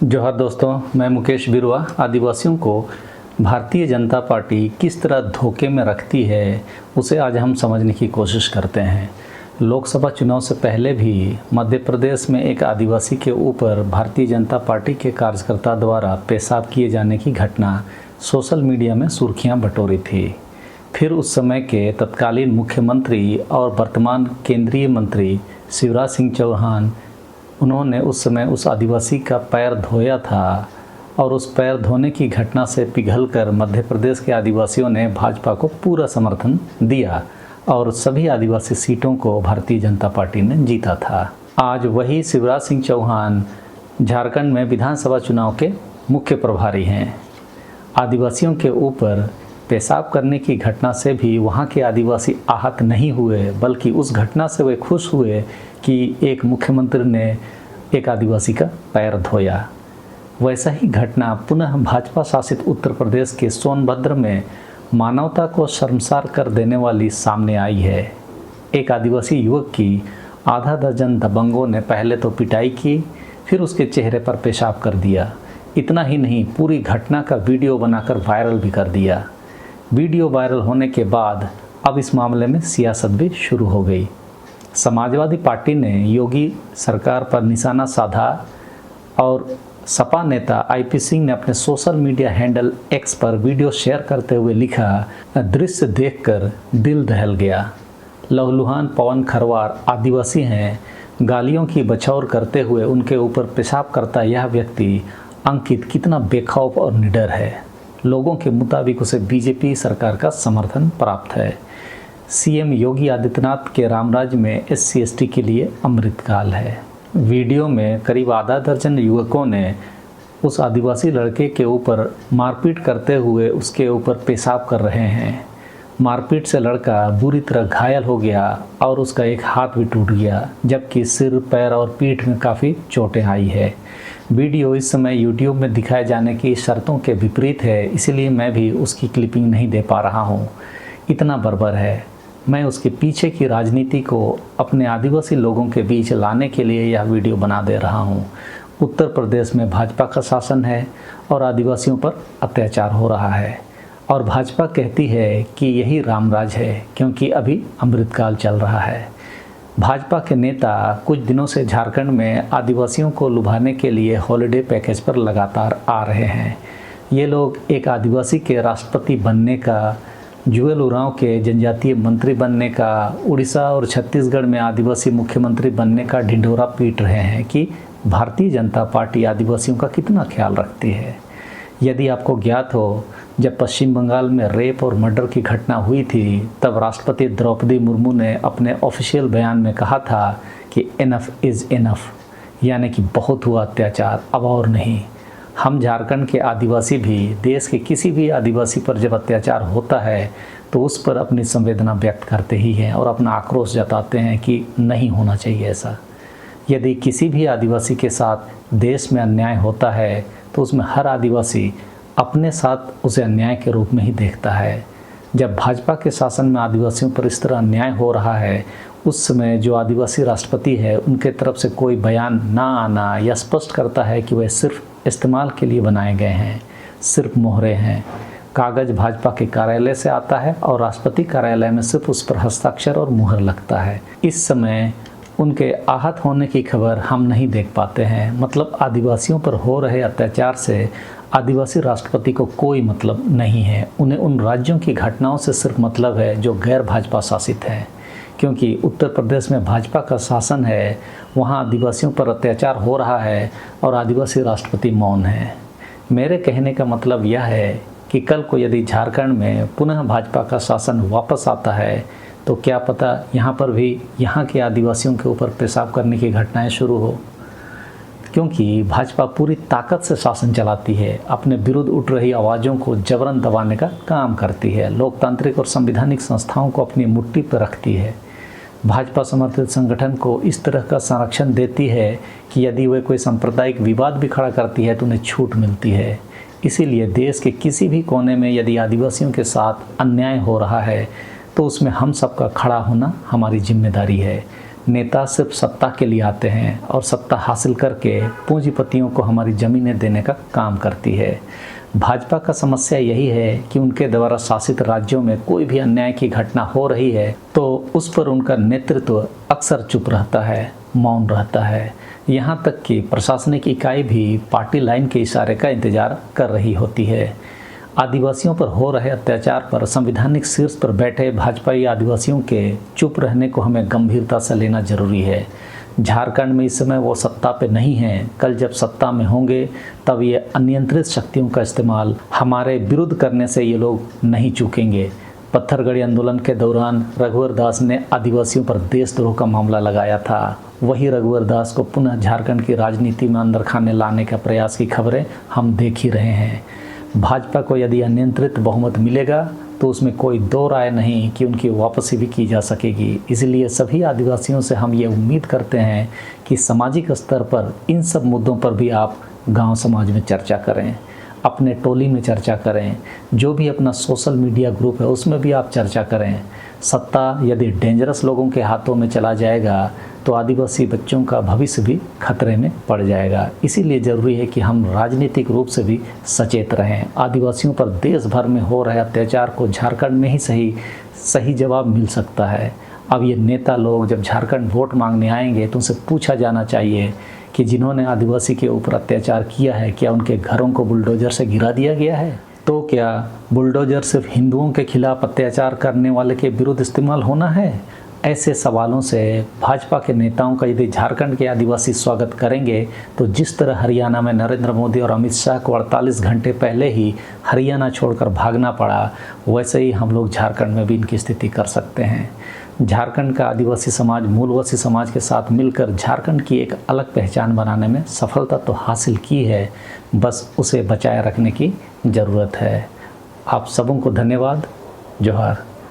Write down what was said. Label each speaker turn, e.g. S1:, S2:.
S1: जोहार दोस्तों, मैं मुकेश बिरुआ। आदिवासियों को भारतीय जनता पार्टी किस तरह धोखे में रखती है उसे आज हम समझने की कोशिश करते हैं। लोकसभा चुनाव से पहले भी मध्य प्रदेश में एक आदिवासी के ऊपर भारतीय जनता पार्टी के कार्यकर्ता द्वारा पेशाब किए जाने की घटना सोशल मीडिया में सुर्खियां बटोरी थी। फिर उस समय के तत्कालीन मुख्यमंत्री और वर्तमान केंद्रीय मंत्री शिवराज सिंह चौहान, उन्होंने उस समय उस आदिवासी का पैर धोया था और उस पैर धोने की घटना से पिघलकर मध्य प्रदेश के आदिवासियों ने भाजपा को पूरा समर्थन दिया और सभी आदिवासी सीटों को भारतीय जनता पार्टी ने जीता था। आज वही शिवराज सिंह चौहान झारखंड में विधानसभा चुनाव के मुख्य प्रभारी हैं। आदिवासियों के ऊपर पेशाब करने की घटना से भी वहाँ के आदिवासी आहत नहीं हुए, बल्कि उस घटना से वे खुश हुए कि एक मुख्यमंत्री ने एक आदिवासी का पैर धोया। वैसा ही घटना पुनः भाजपा शासित उत्तर प्रदेश के सोनभद्र में मानवता को शर्मसार कर देने वाली सामने आई है। एक आदिवासी युवक की आधा दर्जन दबंगों ने पहले तो पिटाई की, फिर उसके चेहरे पर पेशाब कर दिया। इतना ही नहीं, पूरी घटना का वीडियो बनाकर वायरल भी कर दिया। वीडियो वायरल होने के बाद अब इस मामले में सियासत भी शुरू हो गई। समाजवादी पार्टी ने योगी सरकार पर निशाना साधा और सपा नेता आईपी सिंह ने अपने सोशल मीडिया हैंडल एक्स पर वीडियो शेयर करते हुए लिखा, दृश्य देखकर दिल दहल गया। लहलुहान पवन खरवार आदिवासी हैं, गालियों की बछौर करते हुए उनके ऊपर पेशाब करता यह व्यक्ति अंकित कितना बेखौफ और निडर है। लोगों के मुताबिक उसे बीजेपी सरकार का समर्थन प्राप्त है। सीएम योगी आदित्यनाथ के रामराज में SC/ST के लिए अमृतकाल है। वीडियो में करीब आधा दर्जन युवकों ने उस आदिवासी लड़के के ऊपर मारपीट करते हुए उसके ऊपर पेशाब कर रहे हैं। मारपीट से लड़का बुरी तरह घायल हो गया और उसका एक हाथ भी टूट गया, जबकि सिर, पैर और पीठ में काफ़ी चोटें आई है। वीडियो इस समय YouTube में दिखाए जाने की शर्तों के विपरीत है, इसलिए मैं भी उसकी क्लिपिंग नहीं दे पा रहा हूँ। इतना बर्बर है। मैं उसके पीछे की राजनीति को अपने आदिवासी लोगों के बीच लाने के लिए यह वीडियो बना दे रहा हूँ। उत्तर प्रदेश में भाजपा का शासन है और आदिवासियों पर अत्याचार हो रहा है और भाजपा कहती है कि यही रामराज है, क्योंकि अभी अमृतकाल चल रहा है। भाजपा के नेता कुछ दिनों से झारखंड में आदिवासियों को लुभाने के लिए हॉलिडे पैकेज पर लगातार आ रहे हैं। ये लोग एक आदिवासी के राष्ट्रपति बनने का, जुएल उरांव के जनजातीय मंत्री बनने का, उड़ीसा और छत्तीसगढ़ में आदिवासी मुख्यमंत्री बनने का ढिंढोरा पीट रहे हैं कि भारतीय जनता पार्टी आदिवासियों का कितना ख्याल रखती है। यदि आपको ज्ञात हो, जब पश्चिम बंगाल में रेप और मर्डर की घटना हुई थी, तब राष्ट्रपति द्रौपदी मुर्मू ने अपने ऑफिशियल बयान में कहा था कि इनफ इज़ इनफ, यानी कि बहुत हुआ अत्याचार, अब और नहीं। हम झारखंड के आदिवासी भी देश के किसी भी आदिवासी पर जब अत्याचार होता है तो उस पर अपनी संवेदना व्यक्त करते ही हैं और अपना आक्रोश जताते हैं कि नहीं होना चाहिए ऐसा। यदि किसी भी आदिवासी के साथ देश में अन्याय होता है तो उसमें हर आदिवासी अपने साथ उसे अन्याय के रूप में ही देखता है। जब भाजपा के शासन में आदिवासियों पर इस तरह अन्याय हो रहा है, उस समय जो आदिवासी राष्ट्रपति है उनके तरफ से कोई बयान ना आना यह स्पष्ट करता है कि वह सिर्फ इस्तेमाल के लिए बनाए गए हैं, सिर्फ मोहरे हैं। कागज़ भाजपा के कार्यालय से आता है और राष्ट्रपति कार्यालय में सिर्फ उस पर हस्ताक्षर और मुहर लगता है। इस समय उनके आहत होने की खबर हम नहीं देख पाते हैं। मतलब आदिवासियों पर हो रहे अत्याचार से आदिवासी राष्ट्रपति को कोई मतलब नहीं है। उन्हें उन राज्यों की घटनाओं से सिर्फ मतलब है जो गैर भाजपा शासित हैं, क्योंकि उत्तर प्रदेश में भाजपा का शासन है, वहाँ आदिवासियों पर अत्याचार हो रहा है और आदिवासी राष्ट्रपति मौन है। मेरे कहने का मतलब यह है कि कल को यदि झारखंड में पुनः भाजपा का शासन वापस आता है तो क्या पता यहाँ पर भी यहाँ के आदिवासियों के ऊपर पेशाब करने की घटनाएं शुरू हो, क्योंकि भाजपा पूरी ताकत से शासन चलाती है, अपने विरुद्ध उठ रही आवाज़ों को जबरन दबाने का काम करती है, लोकतांत्रिक और संवैधानिक संस्थाओं को अपनी मुट्ठी पर रखती है। भाजपा समर्थित संगठन को इस तरह का संरक्षण देती है कि यदि वे कोई सांप्रदायिक विवाद भी खड़ा करती है तो उन्हें छूट मिलती है। इसीलिए देश के किसी भी कोने में यदि आदिवासियों के साथ अन्याय हो रहा है तो उसमें हम सबका खड़ा होना हमारी जिम्मेदारी है। नेता सिर्फ सत्ता के लिए आते हैं और सत्ता हासिल करके पूंजीपतियों को हमारी ज़मीनें देने का काम करती है। भाजपा का समस्या यही है कि उनके द्वारा शासित राज्यों में कोई भी अन्याय की घटना हो रही है तो उस पर उनका नेतृत्व अक्सर चुप रहता है, मौन रहता है। यहाँ तक कि प्रशासनिक इकाई भी पार्टी लाइन के इशारे का इंतजार कर रही होती है। आदिवासियों पर हो रहे अत्याचार पर संवैधानिक शीर्ष पर बैठे भाजपाई आदिवासियों के चुप रहने को हमें गंभीरता से लेना जरूरी है। झारखंड में इस समय वो सत्ता पे नहीं हैं, कल जब सत्ता में होंगे तब ये अनियंत्रित शक्तियों का इस्तेमाल हमारे विरुद्ध करने से ये लोग नहीं चूकेंगे। पत्थरगढ़ी आंदोलन के दौरान रघुवर दास ने आदिवासियों पर देशद्रोह का मामला लगाया था। वही रघुवर दास को पुनः झारखंड की राजनीति में अंदर खाने लाने का प्रयास की खबरें हम देख ही रहे हैं। भाजपा को यदि अनियंत्रित बहुमत मिलेगा तो उसमें कोई दो राय नहीं कि उनकी वापसी भी की जा सकेगी। इसलिए सभी आदिवासियों से हम ये उम्मीद करते हैं कि सामाजिक स्तर पर इन सब मुद्दों पर भी आप गांव समाज में चर्चा करें, अपने टोली में चर्चा करें, जो भी अपना सोशल मीडिया ग्रुप है उसमें भी आप चर्चा करें। सत्ता यदि डेंजरस लोगों के हाथों में चला जाएगा तो आदिवासी बच्चों का भविष्य भी खतरे में पड़ जाएगा। इसीलिए ज़रूरी है कि हम राजनीतिक रूप से भी सचेत रहें। आदिवासियों पर देश भर में हो रहे अत्याचार को झारखंड में ही सही जवाब मिल सकता है। अब ये नेता लोग जब झारखंड वोट मांगने आएंगे तो उनसे पूछा जाना चाहिए कि जिन्होंने आदिवासी के ऊपर अत्याचार किया है क्या उनके घरों को बुलडोजर से गिरा दिया गया है? तो क्या बुलडोजर सिर्फ हिंदुओं के खिलाफ अत्याचार करने वाले के विरुद्ध इस्तेमाल होना है? ऐसे सवालों से भाजपा के नेताओं का यदि झारखंड के आदिवासी स्वागत करेंगे तो जिस तरह हरियाणा में नरेंद्र मोदी और अमित शाह को 48 घंटे पहले ही हरियाणा छोड़कर भागना पड़ा, वैसे ही हम लोग झारखंड में भी इनकी स्थिति कर सकते हैं। झारखंड का आदिवासी समाज मूलवासी समाज के साथ मिलकर झारखंड की एक अलग पहचान बनाने में सफलता तो हासिल की है, बस उसे बचाए रखने की ज़रूरत है। आप सबों को धन्यवाद। जोहार।